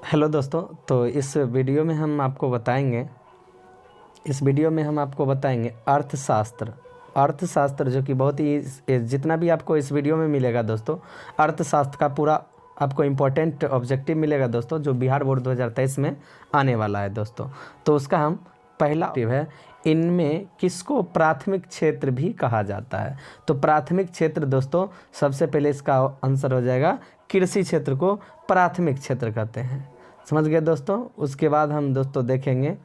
Hello दोस्तों। तो इस वीडियो में हम आपको बताएंगे अर्थशास्त्र जो कि बहुत ही जितना भी आपको इस वीडियो में मिलेगा दोस्तों, अर्थशास्त्र का पूरा आपको इम्पोर्टेंट ऑब्जेक्टिव मिलेगा दोस्तों, जो बिहार बोर्ड 2023 में आने वाला है दोस्तों। तो उसका हम पहला ऑब्जेक्टिव है, इनमें किसको प्राथमिक क्षेत्र भी कहा जाता है। तो प्राथमिक क्षेत्र दोस्तों, सबसे पहले इसका आंसर हो जाएगा कृषि क्षेत्र को प्राथमिक क्षेत्र कहते हैं। समझ गए दोस्तों। उसके बाद हम दोस्तों देखेंगे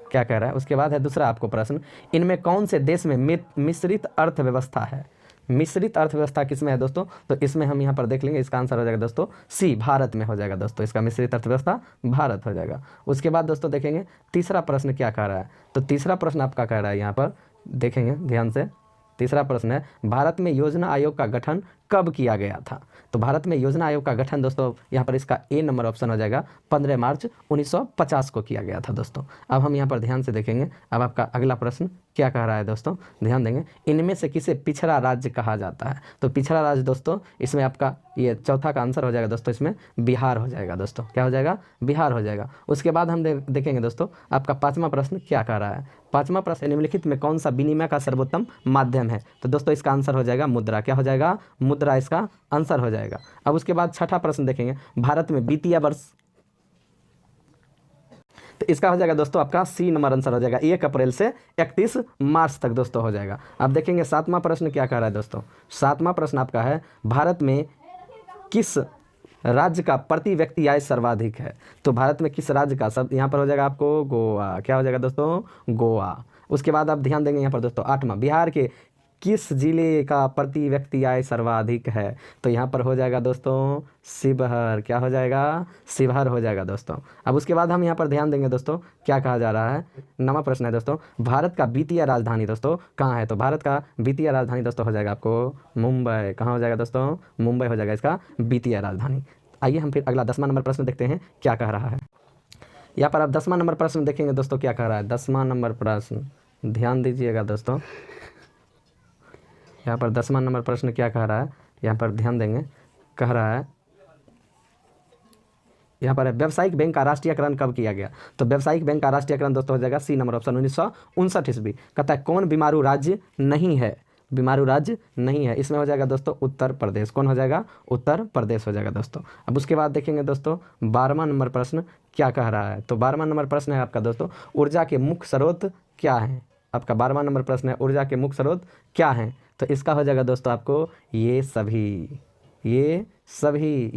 क्या कह रहा है। उसके बाद है दूसरा आपको प्रश्न, इनमें कौन से देश में मिश्रित अर्थव्यवस्था है। मिश्रित अर्थव्यवस्था किसमें है दोस्तों, तो इसमें हम यहाँ पर देख लेंगे। इसका आंसर हो जाएगा दोस्तों सी, भारत में हो जाएगा दोस्तों। इसका मिश्रित अर्थव्यवस्था भारत हो जाएगा। उसके बाद दोस्तों देखेंगे तीसरा प्रश्न क्या कह रहा है। तो तीसरा प्रश्न आपका कह रहा है, यहाँ पर देखेंगे ध्यान से। तीसरा प्रश्न है, भारत में योजना आयोग का गठन कब किया गया था। तो भारत में योजना आयोग का गठन दोस्तों, यहाँ पर इसका ए नंबर ऑप्शन हो जाएगा 15 मार्च 1950 को किया गया था दोस्तों। अब हम यहाँ पर ध्यान से देखेंगे। अब आपका अगला प्रश्न क्या कह रहा है दोस्तों, ध्यान देंगे। इनमें से किसे पिछड़ा राज्य कहा जाता है। तो पिछड़ा राज्य दोस्तों, इसमें आपका ये चौथा का आंसर हो जाएगा दोस्तों, इसमें बिहार हो जाएगा दोस्तों। क्या हो जाएगा, बिहार हो जाएगा। उसके बाद हम देखेंगे दोस्तों आपका पाँचवा प्रश्न क्या कह रहा है। पाँचवा प्रश्न, निम्नलिखित में कौन सा विनिमय का सर्वोत्तम माध्यम है। तो दोस्तों इसका आंसर हो जाएगा मुद्रा। क्या हो जाएगा, मुद्रा इसका आंसर हो जाएगा। अब उसके बाद छठा प्रश्न देखेंगे, भारत में वित्तीय वर्ष, तो इसका हो जाएगा दोस्तों आपका सी नंबर आंसर हो जाएगा 1 अप्रैल से 31 मार्च तक दोस्तों हो जाएगा। अब देखेंगे सातवां प्रश्न क्या कह रहा है दोस्तों। सातवां प्रश्न आपका है, भारत में किस राज्य का प्रति व्यक्ति आय सर्वाधिक है। तो भारत में किस राज्य का, सब यहाँ पर हो जाएगा आपको गोवा। क्या हो जाएगा दोस्तों, गोवा। उसके बाद आप ध्यान देंगे यहाँ पर दोस्तों आठवां, बिहार के किस जिले का प्रति व्यक्ति आय सर्वाधिक है। तो यहाँ पर हो जाएगा दोस्तों शिवहर। क्या हो जाएगा, शिवहर हो जाएगा दोस्तों। अब उसके बाद हम यहाँ पर ध्यान देंगे दोस्तों क्या कहा जा रहा है। नवा प्रश्न है दोस्तों, भारत का वित्तीय राजधानी दोस्तों कहाँ है। तो भारत का वित्तीय राजधानी दोस्तों हो जाएगा आपको मुंबई। कहाँ हो जाएगा दोस्तों, मुंबई हो जाएगा इसका वित्तीय राजधानी। आइए हम फिर अगला 10वां नंबर प्रश्न देखते हैं क्या कह रहा है। यहाँ पर आप 10वां नंबर प्रश्न देखेंगे दोस्तों क्या कह रहा है। 10वां नंबर प्रश्न ध्यान दीजिएगा दोस्तों। यहाँ पर 10वां नंबर प्रश्न क्या कह रहा है, यहाँ पर ध्यान देंगे। कह रहा है यहाँ पर है, व्यावसायिक बैंक का राष्ट्रीयकरण कब किया गया। तो व्यावसायिक बैंक का राष्ट्रीयकरण दोस्तों हो जाएगा सी नंबर ऑप्शन 1959 ईस्वी। कहता है कौन बीमारू राज्य नहीं है, बीमारू राज्य नहीं है। इसमें हो जाएगा दोस्तों उत्तर प्रदेश। कौन हो जाएगा, उत्तर प्रदेश हो जाएगा दोस्तों। अब उसके बाद देखेंगे दोस्तों 12वां नंबर प्रश्न क्या कह रहा है। तो 12वां नंबर प्रश्न है आपका दोस्तों, ऊर्जा के मुख्य स्रोत क्या है। आपका 12वां नंबर प्रश्न है, ऊर्जा के मुख्य स्रोत क्या हैं। तो इसका हो जाएगा दोस्तों आपको ये सभी, ये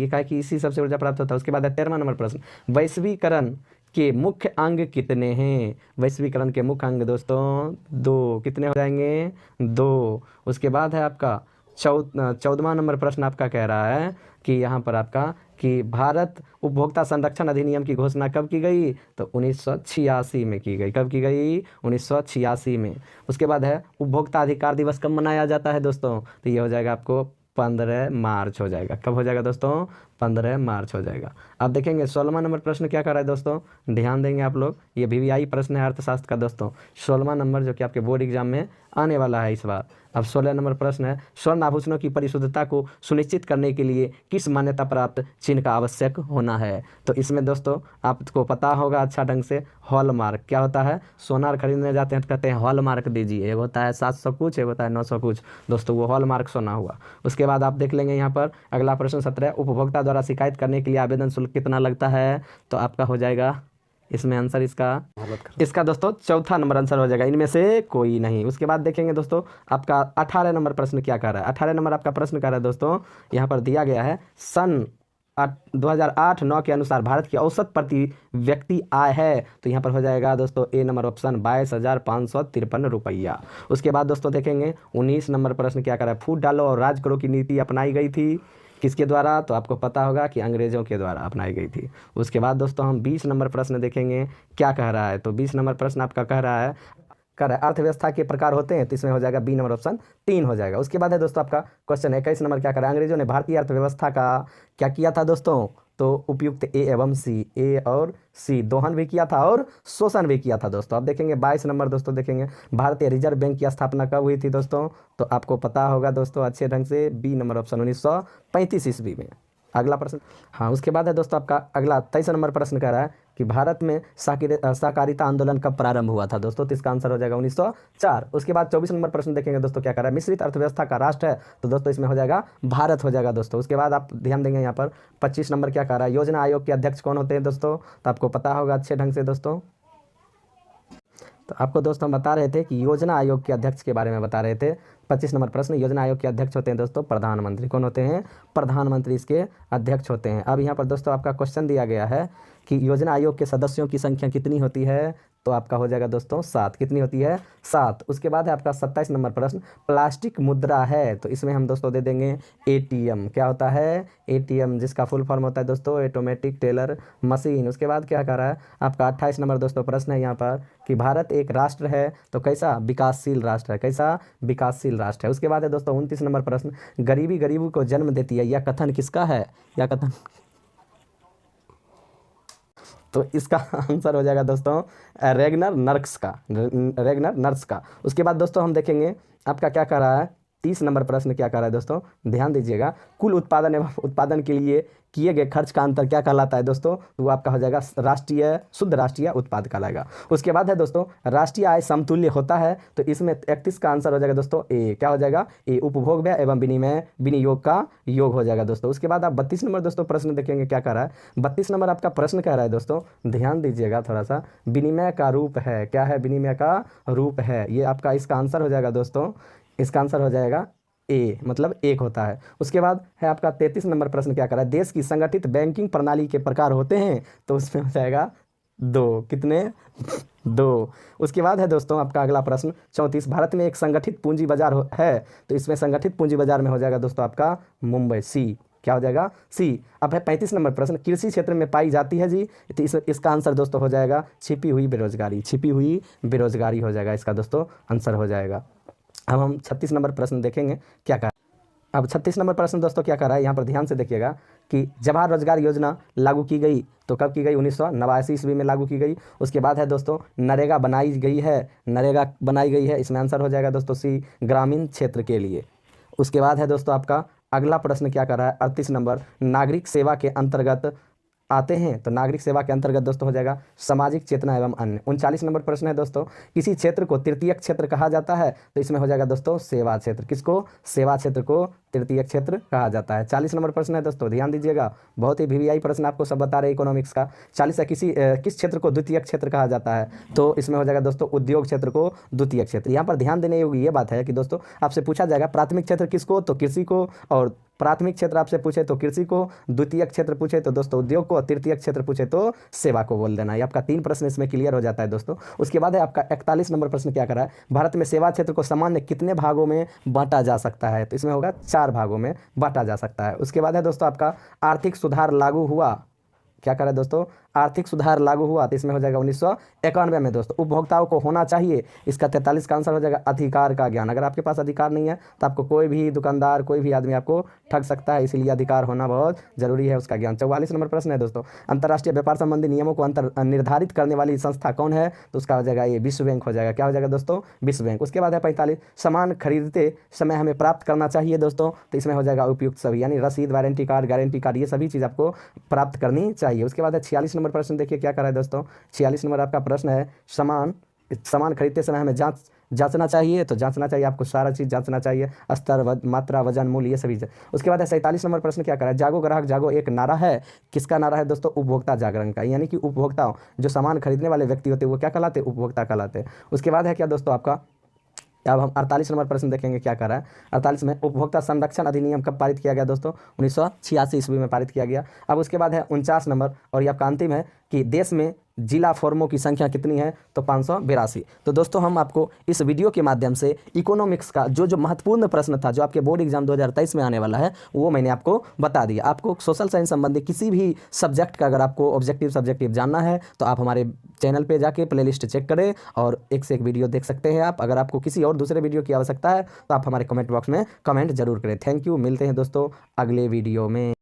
कहा कि इसी सबसे ऊर्जा प्राप्त होता है। उसके बाद है 13वां नंबर प्रश्न, वैश्वीकरण के मुख्य अंग कितने हैं। वैश्वीकरण के मुख्य अंग दोस्तों 2, कितने हो जाएंगे, 2। उसके बाद है आपका 14वां नंबर प्रश्न आपका कह रहा है कि यहाँ पर आपका कि भारत उपभोक्ता संरक्षण अधिनियम की घोषणा कब की गई। तो 1986 में की गई। कब की गई, 1986 में। उसके बाद है उपभोक्ता अधिकार दिवस कब मनाया जाता है दोस्तों। तो ये हो जाएगा आपको 15 मार्च हो जाएगा। कब हो जाएगा दोस्तों, 15 मार्च हो जाएगा। अब देखेंगे 16वां नंबर प्रश्न क्या कर रहा है दोस्तों, ध्यान देंगे आप लोग। ये VVI प्रश्न है अर्थशास्त्र का दोस्तों, 16वां नंबर जो कि आपके बोर्ड एग्जाम में आने वाला है इस बार। अब 16 नंबर प्रश्न है, स्वर्ण आभूषणों की परिशुद्धता को सुनिश्चित करने के लिए किस मान्यता प्राप्त चिन्ह का आवश्यक होना है। तो इसमें दोस्तों आपको पता होगा अच्छा ढंग से, हॉलमार्क। क्या होता है, सोनार खरीदने जाते हैं तो कहते हैं हॉलमार्क दीजिए। एक होता है 700 कुछ, एक होता है 900 कुछ दोस्तों, वो हॉलमार्क सोना हुआ। उसके बाद आप देख लेंगे यहाँ पर अगला प्रश्न 17, उपभोक्ता द्वारा शिकायत करने के लिए आवेदन शुल्क कितना लगता है। तो आपका हो जाएगा इसमें आंसर इसका दोस्तों चौथा नंबर आंसर हो जाएगा, इनमें से कोई नहीं। उसके बाद देखेंगे दोस्तों आपका 18 नंबर प्रश्न क्या कर रहा है। 18 नंबर आपका प्रश्न कर रहा है दोस्तों, यहाँ पर दिया गया है सन 2008-9 के अनुसार भारत की औसत प्रति व्यक्ति आय है। तो यहाँ पर हो जाएगा दोस्तों ए नंबर ऑप्शन 22,553 रुपया। उसके बाद दोस्तों देखेंगे 19 नंबर प्रश्न क्या कर रहा है, फूट डालो और राज करो की नीति अपनाई गई थी किसके द्वारा। तो आपको पता होगा कि अंग्रेजों के द्वारा अपनाई गई थी। उसके बाद दोस्तों हम 20 नंबर प्रश्न देखेंगे क्या कह रहा है। तो 20 नंबर प्रश्न आपका कह रहा है अर्थव्यवस्था के प्रकार होते हैं। तो इसमें हो जाएगा बी नंबर ऑप्शन 3 हो जाएगा। उसके बाद है दोस्तों आपका क्वेश्चन 21 नंबर क्या करा, अंग्रेजों ने भारतीय अर्थव्यवस्था का क्या किया था दोस्तों। तो उपयुक्त ए एवं सी, ए और सी दोहन भी किया था और शोषण भी किया था दोस्तों। अब देखेंगे 22 नंबर दोस्तों देखेंगे भारतीय रिजर्व बैंक की स्थापना कब हुई थी दोस्तों। तो आपको पता होगा दोस्तों अच्छे ढंग से, बी नंबर ऑप्शन 1935 ईस्वी में। अगला प्रश्न, हाँ उसके बाद है दोस्तों आपका अगला 23 नंबर प्रश्न कह रहा है कि भारत में सहकारिता आंदोलन कब प्रारंभ हुआ था दोस्तों, तो इसका आंसर हो जाएगा 1904। उसके बाद 24 नंबर प्रश्न देखेंगे दोस्तों क्या कह रहा है, मिश्रित अर्थव्यवस्था का राष्ट्र है, तो दोस्तों इसमें हो जाएगा भारत हो जाएगा दोस्तों। उसके बाद आप ध्यान देंगे यहाँ पर 25 नंबर क्या कह रहा है, योजना आयोग के अध्यक्ष कौन होते हैं दोस्तों, तो आपको पता होगा अच्छे ढंग से दोस्तों। तो आपको दोस्तों हम बता रहे थे कि योजना आयोग के अध्यक्ष के बारे में बता रहे थे। 25 नंबर प्रश्न, योजना आयोग के अध्यक्ष होते हैं दोस्तों प्रधानमंत्री। कौन होते हैं, प्रधानमंत्री इसके अध्यक्ष होते हैं। अब यहाँ पर दोस्तों आपका क्वेश्चन दिया गया है कि योजना आयोग के सदस्यों की संख्या कितनी होती है, तो आपका हो जाएगा दोस्तों 7। कितनी होती है, 7। उसके बाद है आपका 27 नंबर प्रश्न, प्लास्टिक मुद्रा है, तो इसमें हम दोस्तों दे देंगे एटीएम। क्या होता है, एटीएम, जिसका फुल फॉर्म होता है दोस्तों ऑटोमेटिक टेलर मशीन। उसके बाद क्या कर रहा है आपका 28 नंबर दोस्तों प्रश्न है यहाँ पर कि भारत एक राष्ट्र है, तो कैसा, विकासशील राष्ट्र है। कैसा, विकासशील राष्ट्र है। उसके बाद है दोस्तों 29 नंबर प्रश्न, गरीबी गरीबी को जन्म देती है, यह कथन किसका है, यह कथन, तो इसका आंसर हो जाएगा दोस्तों रेगनर नर्क्स का, रेगनर नर्स का। उसके बाद दोस्तों हम देखेंगे आपका क्या कर रहा है, 30 नंबर प्रश्न क्या कर रहा है दोस्तों, ध्यान दीजिएगा, कुल उत्पादन एवं उत्पादन के लिए किए गए खर्च का अंतर क्या कहलाता है दोस्तों, वो आपका हो जाएगा राष्ट्रीय शुद्ध राष्ट्रीय उत्पाद कहलाएगा। उसके बाद है दोस्तों राष्ट्रीय आय समतुल्य होता है, तो इसमें 31 का आंसर हो जाएगा दोस्तों ए। क्या हो जाएगा, ए, उपभोग व्यय एवं विनिमय विनियोग का योग हो जाएगा दोस्तों। उसके बाद आप 32 नंबर दोस्तों प्रश्न देखेंगे क्या कह रहा है, 32 नंबर आपका प्रश्न कह रहा है दोस्तों, ध्यान दीजिएगा थोड़ा सा, विनिमय का रूप है, क्या है, विनिमय का रूप है, ये आपका इसका आंसर हो जाएगा दोस्तों, इसका आंसर हो जाएगा ए, मतलब एक होता है। उसके बाद है आपका 33 नंबर प्रश्न क्या कर रहा है, देश की संगठित बैंकिंग प्रणाली के प्रकार होते हैं, तो उसमें हो जाएगा 2। कितने, 2। उसके बाद है दोस्तों आपका अगला प्रश्न 34, भारत में एक संगठित पूंजी बाजार है, तो इसमें संगठित पूंजी बाजार में हो जाएगा दोस्तों आपका मुंबई, सी। क्या हो जाएगा, सी। अब है 35 नंबर प्रश्न, कृषि क्षेत्र में पाई जाती है जी, तो इसका आंसर दोस्तों हो जाएगा छिपी हुई बेरोजगारी। छिपी हुई बेरोजगारी हो जाएगा इसका दोस्तों आंसर हो जाएगा। अब हम 36 नंबर प्रश्न देखेंगे क्या कहा। अब 36 नंबर प्रश्न दोस्तों क्या कर रहा है, यहाँ पर ध्यान से देखिएगा कि जवाहर रोजगार योजना लागू की गई, तो कब की गई, 1989 ईस्वी में लागू की गई। उसके बाद है दोस्तों नरेगा बनाई गई है, नरेगा बनाई गई है, इसमें आंसर हो जाएगा दोस्तों सी, ग्रामीण क्षेत्र के लिए। उसके बाद है दोस्तों आपका अगला प्रश्न क्या कर रहा है, 38 नंबर, नागरिक सेवा के अंतर्गत आते हैं, तो नागरिक सेवा के अंतर्गत दोस्तों हो जाएगा सामाजिक चेतना एवं अन्य। 39 नंबर प्रश्न है दोस्तों, किसी क्षेत्र को तृतीयक क्षेत्र कहा जाता है, तो इसमें हो जाएगा दोस्तों सेवा क्षेत्र। किसको, सेवा क्षेत्र को तृतीयक क्षेत्र कहा जाता है। 40 नंबर प्रश्न है दोस्तों, ध्यान दीजिएगा, बहुत ही वीवीआई प्रश्न आपको सब बता रहे हैं इकोनॉमिक्स का। 40 है, किस क्षेत्र को द्वितीयक क्षेत्र कहा जाता है, तो इसमें हो जाएगा दोस्तों उद्योग क्षेत्र को द्वितीयक क्षेत्र। यहाँ पर ध्यान देने योग्य ये बात है कि दोस्तों आपसे पूछा जाएगा प्राथमिक क्षेत्र किसको, तो कृषि को, और प्राथमिक क्षेत्र आपसे पूछे तो कृषि को, द्वितीयक क्षेत्र पूछे तो दोस्तों उद्योग को, और तृतीयक क्षेत्र पूछे तो सेवा को बोल देना। ये आपका 3 प्रश्न इसमें क्लियर हो जाता है दोस्तों। उसके बाद है आपका 41 नंबर प्रश्न क्या कर रहा है, भारत में सेवा क्षेत्र को सामान्य कितने भागों में बांटा जा सकता है, तो इसमें होगा 4 भागों में बांटा जा सकता है। उसके बाद है दोस्तों आपका आर्थिक सुधार लागू हुआ, क्या करें दोस्तों, आर्थिक सुधार लागू हुआ, तो इसमें हो जाएगा 1991 में दोस्तों। उपभोक्ताओं को होना चाहिए, इसका 43 का आंसर हो जाएगा अधिकार का ज्ञान। अगर आपके पास अधिकार नहीं है तो आपको कोई भी दुकानदार, कोई भी आदमी आपको ठग सकता है, इसीलिए अधिकार होना बहुत जरूरी है, उसका ज्ञान। 44 नंबर प्रश्न है दोस्तों, अंतर्राष्ट्रीय व्यापार संबंधी नियमों को निर्धारित करने वाली संस्था कौन है, तो उसका हो जाएगा ये विश्व बैंक हो जाएगा। क्या हो जाएगा दोस्तों, विश्व बैंक। उसके बाद है 45, सामान खरीदते समय हमें प्राप्त करना चाहिए दोस्तों, तो इसमें हो जाएगा उपयुक्त सभी, यानी रसीद, वारंटी कार्ड, गारंटी कार्ड, ये सभी चीज़ आपको प्राप्त करनी चाहिए। उसके बाद है 46 नंबर प्रश्न, देखिए क्या कर रहा है दोस्तों, 46 नंबर आपका प्रश्न है, सामान खरीदते समय हमें जांचना चाहिए, तो जांचना चाहिए, आपको सारा चीज़ जांचना चाहिए, स्तर, मात्रा, वजन, मूल्य, ये सभी। उसके बाद है 47 नंबर प्रश्न क्या कर रहा है, जागो ग्राहक जागो एक नारा है, किसका नारा है दोस्तों, उपभोक्ता जागरण का, यानी कि उपभोक्ताओं, जो सामान खरीदने वाले व्यक्ति होते हैं वो क्या कहलाते हैं, उपभोक्ता कहलाते हैं। उसके बाद है क्या दोस्तों आपका, अब हम 48 नंबर प्रश्न देखेंगे क्या कर रहा है। 48 में उपभोक्ता संरक्षण अधिनियम कब पारित किया गया दोस्तों, 1986 ईस्वी में पारित किया गया। अब उसके बाद है 49 नंबर, और ये आपका अंतिम है कि देश में जिला फॉर्मों की संख्या कितनी है, तो 582। तो दोस्तों हम आपको इस वीडियो के माध्यम से इकोनॉमिक्स का जो महत्वपूर्ण प्रश्न था, जो आपके बोर्ड एग्जाम 2023 में आने वाला है, वो मैंने आपको बता दिया। आपको सोशल साइंस संबंधी किसी भी सब्जेक्ट का अगर आपको ऑब्जेक्टिव सब्जेक्टिव जानना है, तो आप हमारे चैनल पे जाके प्लेलिस्ट चेक करें और एक से एक वीडियो देख सकते हैं आप। अगर आपको किसी और दूसरे वीडियो की आवश्यकता है तो आप हमारे कमेंट बॉक्स में कमेंट जरूर करें। थैंक यू, मिलते हैं दोस्तों अगले वीडियो में।